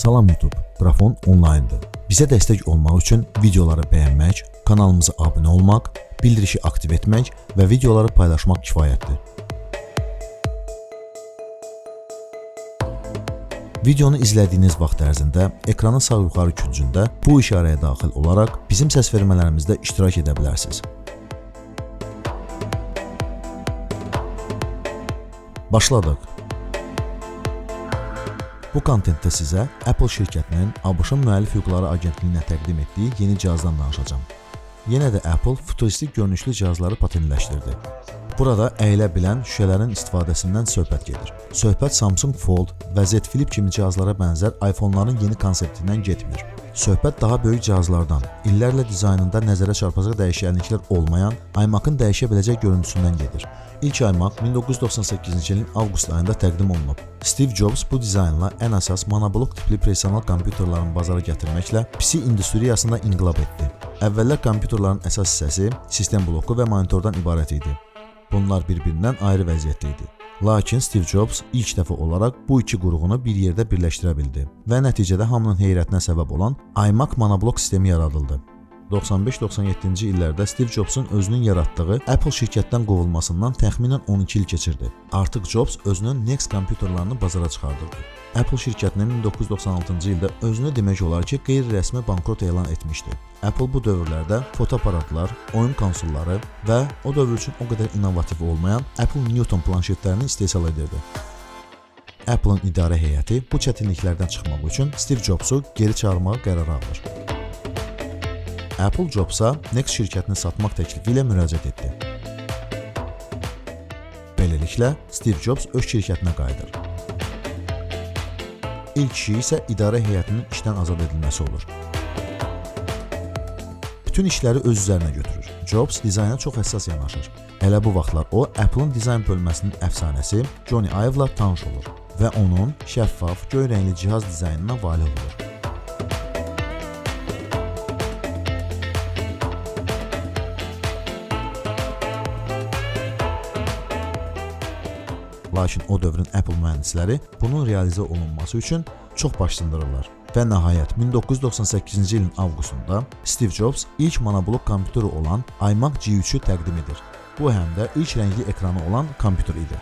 Salam YouTube, Qrafon online'dır. Bizə dəstək olmaq üçün videoları bəyənmək, kanalımıza abunə olmaq, bildirişi aktiv etmək və videoları paylaşmaq kifayətdir. Videonu izlədiyiniz vaxt ərzində ekranın sağ yuxarı küncündə bu işarəyə daxil olaraq bizim səs vermələrimizdə iştirak edə bilərsiniz. Başladıq. Bu kontentdə sizə Apple şirkətinin ABŞ-ın müəllif hüquqları agentliyinə təqdim etdiyi yeni cihazdan danışacağam. Yenə də Apple futuristik görünüşlü cihazları patentləşdirdi. Burada əyilə bilən şüşələrin istifadəsindən söhbət gedir. Söhbət Samsung Fold və Z Flip kimi cihazlara bənzər iPhone-ların yeni konseptindən getmir. Söhbət daha böyük cihazlardan, illərlə dizaynında nəzərə çarpacaq dəyişikliklər olmayan iMac-ın dəyişə biləcək görüntüsündən gedir. İlk iMac 1998-ci ilin avqust ayında təqdim olunub. Steve Jobs bu dizaynla ən əsas monoblok tipli personal kompüterlərin bazara gətirməklə PC industriyasında inqilab etdi. Əvvəllər kompüterlərin əsas hissəsi sistem bloku və monitordan ibarət idi. Bunlar bir-birindən ayrı vəziyyətdə idi. Lakin Steve Jobs ilk dəfə olaraq bu iki qurğunu bir yerdə birləşdirə bildi və nəticədə hamının heyrətinə səbəb olan iMac monoblok sistemi yaradıldı. 95-97-ci illərdə Steve Jobs'un özünün yaratdığı Apple şirkətdən qovulmasından təxminən 12 il keçirdi. Artıq Jobs özünün Next kompüterlərini bazara çıxardırdı. Apple şirkətinin 1996-cı ildə özünü demək olar ki, qeyri-rəsmi bankrot elan etmişdi. Apple bu dövrlərdə fotoaparatlar, oyun konsolları və o dövr üçün o qədər innovativ olmayan Apple Newton planşetlərini istehsal edirdi. Apple'ın idarə heyəti bu çətinliklərdən çıxmaq üçün Steve Jobs'u geri çağırmağa qərar alır. Apple Jobs'a Next şirkətini satmaq təklifi ilə müraciət etdi. Beləliklə, Steve Jobs öz şirkətinə qayıdır. İlk işi isə idarə heyətinin işdən azad edilməsi olur. Bütün işləri öz üzərinə götürür. Jobs dizayna çox həssas yanaşır. Elə bu vaxtlar o, Apple'ın dizayn bölməsinin əfsanəsi Johnny Ive'la tanış olur və onun şəffaf, göy rəngli cihaz dizaynına valeh olur. Lakin o dövrün Apple mühəndisləri bunun realizə olunması üçün çox baş sındırırlar. Və nəhayət 1998-ci ilin avqustunda Steve Jobs ilk monoblok kompüteri olan iMac G3-ü təqdim edir. Bu həm də ilk rəngli ekranı olan kompüter idi.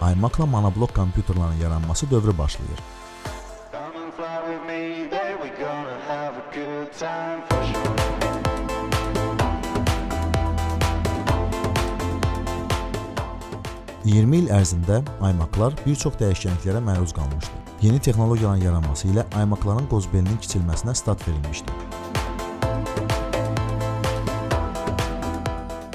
iMac-la monoblok kompüterlərin yaranması dövrü başlayır. $20 il ərzində iMac-lar bir çox dəyişikliklərə məruz qalmışdı. Yeni texnologiyaların yaranması ilə iMac-ların qozbelinin kiçilməsinə start verilmişdi.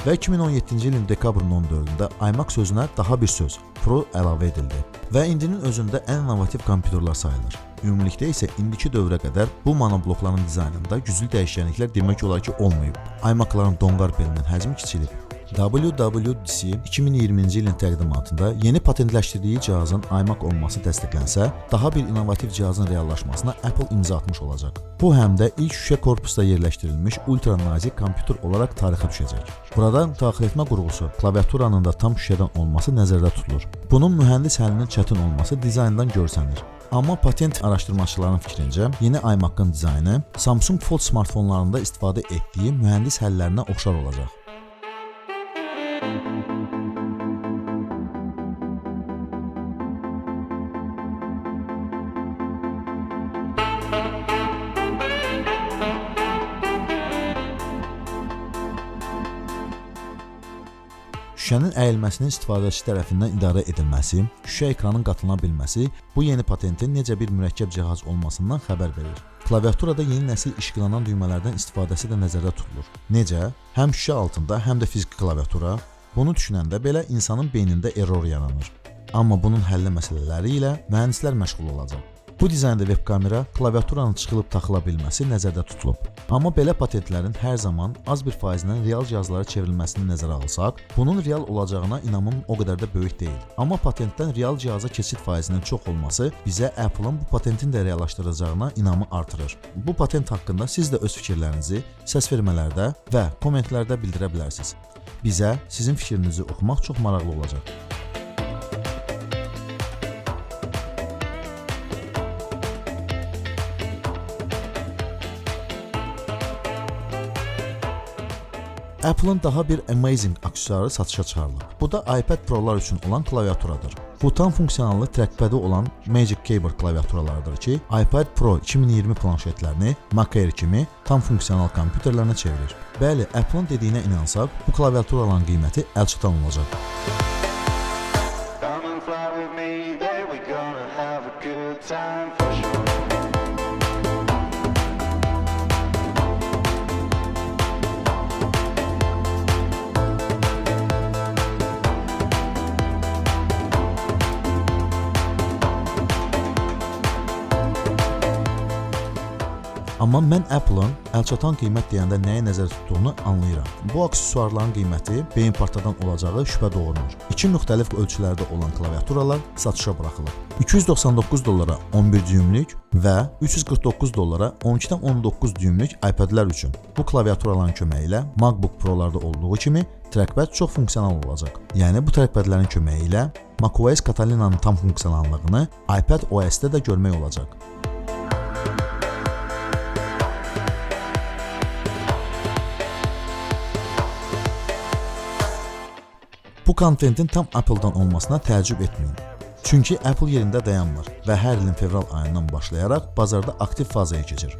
Və 2017-ci ilin dekabrın 14-də iMac sözünə daha bir söz, Pro əlavə edildi və indinin özündə ən innovativ kompüterlər sayılır. Ümumilikdə isə indiki dövrə qədər bu monoblokların dizaynında güclü dəyişikliklər demək olar ki, olmayıb. iMac-ların donqar belinin həcmi kiçilib. WWDC 2020-ci ilin təqdimatında yeni patentləşdirdiyi cihazın iMac olması təsdiqlənsə, daha bir innovativ cihazın reallaşmasına Apple imza atmış olacaq. Bu həm də ilk şüşə korpusda yerləşdirilmiş ultra nazik kompüter olaraq tarixə düşəcək. Burada daxil etmə qurğusu, klaviaturanın da tam şüşədən olması nəzərdə tutulur. Bunun mühəndis əlinin çətin olması dizayndan görsənir. Amma patent araşdırmaçıların fikrincə, yeni iMac-ın dizaynı Samsung Fold smartfonlarında istifadə etdiyi mühəndis həllərinə oxşar olacaq. Şüşənin əyilməsinin istifadəçi tərəfindən idarə edilməsi, şüşə ekranın qatılana bilməsi bu yeni patentin necə bir mürəkkəb cihaz olmasından xəbər verir. Klaviaturada yeni nəsil işıqlanan düymələrdən istifadəsi də nəzərdə tutulur. Necə? Həm şüşə altında, həm də fiziki klaviatura. Bunu düşünəndə belə insanın beynində error yaranır. Amma bunun həlli məsələləri ilə mühəndislər məşğul olacaq. Bu dizaynda web kamera, klaviaturanın çıxılıb taxıla bilməsi nəzərdə tutulub. Amma belə patentlərin hər zaman az bir faizindən real cihazlara çevrilməsini nəzərə alsaq, bunun real olacağına inamım o qədər də böyük deyil. Amma patentdən real cihaza keçid faizinin çox olması bizə Apple-ın bu patentin də reallaşdıracağına inamı artırır. Bu patent haqqında siz də öz fikirlərinizi səs vermələrdə və kommentlərdə bildirə bilərsiniz. Bizə sizin fikrinizi oxumaq çox maraqlı olacaq. Apple-ın daha bir Amazing aksesuarı satışa çıxarılıb. Bu da iPad Pro-lar üçün olan klaviaturadır. Bu tam funksiyonallı trackpad-i olan Magic Keyboard klaviaturalarıdır ki, iPad Pro 2020 planşetlərini Mac Air kimi tam funksional kompüterlərinə çevirir. Bəli, Apple-ın dediyinə inansaq, bu klaviaturaların qiyməti əlçatan olacaq. Amma mən Apple-ın əlçatan qiymət deyəndə nəyə nəzər tutduğunu anlayıram. Bu aksesuarların qiyməti beyin partladan olacağı şübhə doğurmur. İki müxtəlif ölçülərdə olan klaviaturalar satışa buraxılıb. $299 11 düymlük və $349 12.19 düymlük iPad-lər üçün. Bu klaviaturaların köməyi ilə MacBook Pro-larda olduğu kimi trackpad çox funksional olacaq. Yəni bu trackpadlərin köməyi ilə macOS Catalina'nın tam funksionallığını iPad OS-də də görmək olacaq. Bu kontentin tam Apple-dan olmasına təəccüb etməyin. Çünki Apple yerində dayanmır və hər ilin fevral ayından başlayaraq bazarda aktiv fazaya keçir.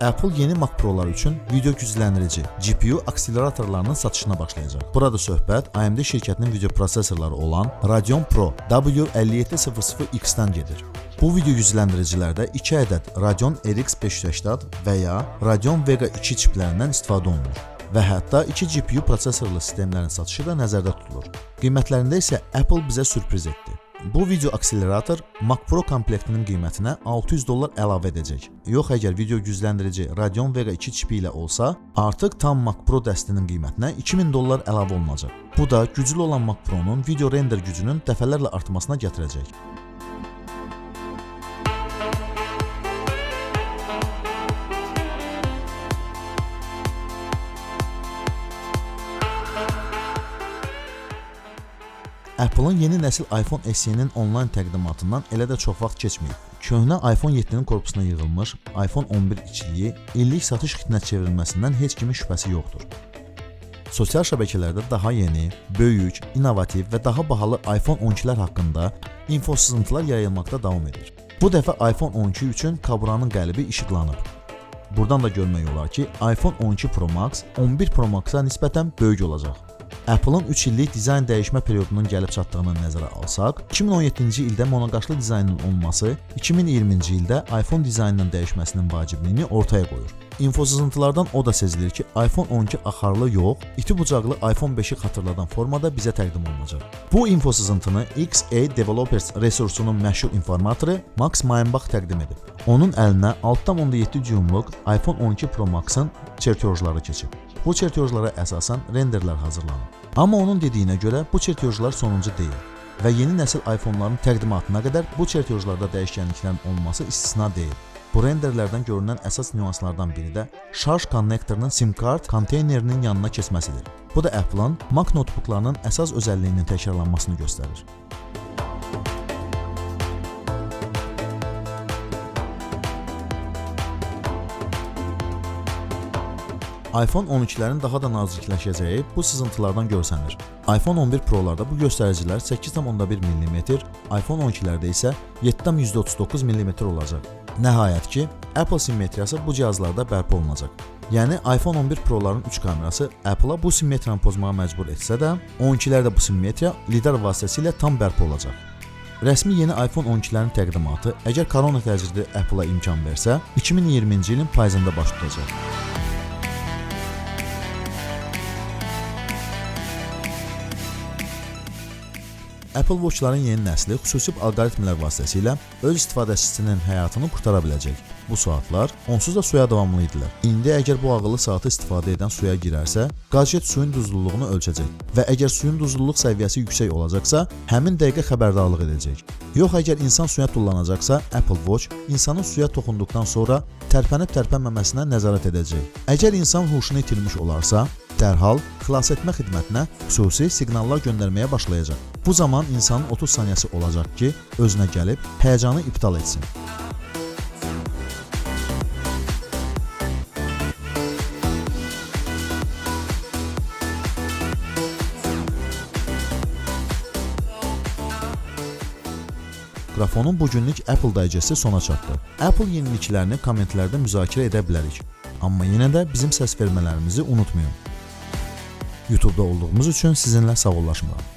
Apple yeni Mac Pro-lar üçün video gücləndirici GPU akseleratorlarının satışına başlayacaq. Burada söhbət AMD şirkətinin video prosesorları olan Radeon Pro W5700X-dən gedir. Bu video gücləndiricilərdə 2 ədəd Radeon RX 580 və ya Radeon Vega 2 çiplərindən istifadə olunur. Və hətta 2 GPU prosesorlu sistemlərin satışı da nəzərdə tutulur. Qiymətlərində isə Apple bizə sürpriz etdi. Bu video akselerator Mac Pro komplektinin qiymətinə $600 əlavə edəcək. Yox, əgər video gücləndirici Radeon Vega 2 çipi ilə olsa, artıq tam Mac Pro dəstinin qiymətinə $2000 əlavə olunacaq. Bu da güclü olan Mac Pro-nun video render gücünün dəfələrlə artmasına gətirəcək. Apple-ın yeni nəsil iPhone SE-nin onlayn təqdimatından elə də çox vaxt keçməyib. Köhnə iPhone 7-nin korpusuna yığılmış iPhone 11 içiliyi illik satış xitinə çevrilməsindən heç kimin şübhəsi yoxdur. Sosial şəbəkələrdə daha yeni, böyük, innovativ və daha bahalı iPhone 12-lər haqqında infosızıntılar yayılmaqda davam edir. Bu dəfə iPhone 12 üçün kaburanın qəlbi işıqlanıb. Buradan da görmək olar ki, iPhone 12 Pro Max 11 Pro Max-a nisbətən böyük olacaq. Apple'ın 3 illik dizayn dəyişmə periodunun gəlib çatdığını nəzərə alsaq, 2017-ci ildə monoqaşlı dizaynın olması 2020-ci ildə iPhone dizaynının dəyişməsinin vacibliyini ortaya qoyur. İnfosızıntılardan o da sezilir ki, iPhone 12 axarlı yox, iti bucaqlı iPhone 5-i xatırladan formada bizə təqdim olunacaq. Bu infosızıntını XA Developers resursunun məşhur informatoru Max Mayenbach təqdim edib. Onun əlinə 6.7 düymlük iPhone 12 Pro Max-ın çertyojları keçib. Bu çertyojlara əsasən renderlər hazırlanıb. Amma onun dediyinə görə bu çertyojlar sonuncu deyil və yeni nəsil iPhone-ların təqdimatına qədər bu çertyojlarda dəyişkənliklərin olması istisna deyil. Bu renderlərdən görünən əsas nüanslardan biri də şarj konnektorunun SIM kart konteynerinin yanına keçməsidir. Bu da Apple-ın Mac notebooklarının əsas özəlliyinin təkrarlanmasını göstərir. iPhone 12-lərin daha da nazikləşəcəyi bu sızıntılardan görsənir. iPhone 11 Pro-larda bu göstəricilər 8.1 mm, iPhone 12-lərdə isə 7.39 mm olacaq. Nəhayət ki, Apple simmetriyası bu cihazlarda bərpa olunacaq. Yəni iPhone 11 Pro-ların 3 kamerası Apple-a bu simmetriyanı pozmağa məcbur etsə də, 12-lərdə bu simmetriya lidar vasitəsilə tam bərpa olacaq. Rəsmi yeni iPhone 12-lərin təqdimatı, əgər korona təcrüdə Apple-a imkan versə, 2020-ci ilin payızında baş tutacaq. Apple Watch-ların yeni nəsli xüsusi alqoritmlər vasitəsilə öz istifadəçisinin həyatını qurtara biləcək. Bu saatlar onsuz da suya davamlı idilər. İndi əgər bu ağıllı saatı istifadə edən suya girərsə, gadjet suyun duzluluğunu ölçəcək və əgər suyun duzluluq səviyyəsi yüksək olacaqsa, həmin dəqiqə xəbərdarlıq edəcək. Yox, əgər insan suya tullanacaqsa, Apple Watch insanın suya toxunduqdan sonra tərpənib-tərpənməməsinə nəzarət edəcək. Əgər insan huşunu itirmiş olarsa, dərhal xilasetmə xidmətinə xüsusi siqnallar göndərməyə başlayacaq. Bu zaman insanın 30 saniyəsi olacaq ki, özünə gəlib həyəcanı iptal etsin. mikrofonun bugünlük Apple dəyəcəsi sona çatdı. Apple yeniliklərini kommentlərdə müzakirə edə bilərik. Amma yenə də bizim səs vermələrimizi unutmayın. YouTube-da olduğumuz üçün sizinlə sağollaşmıram.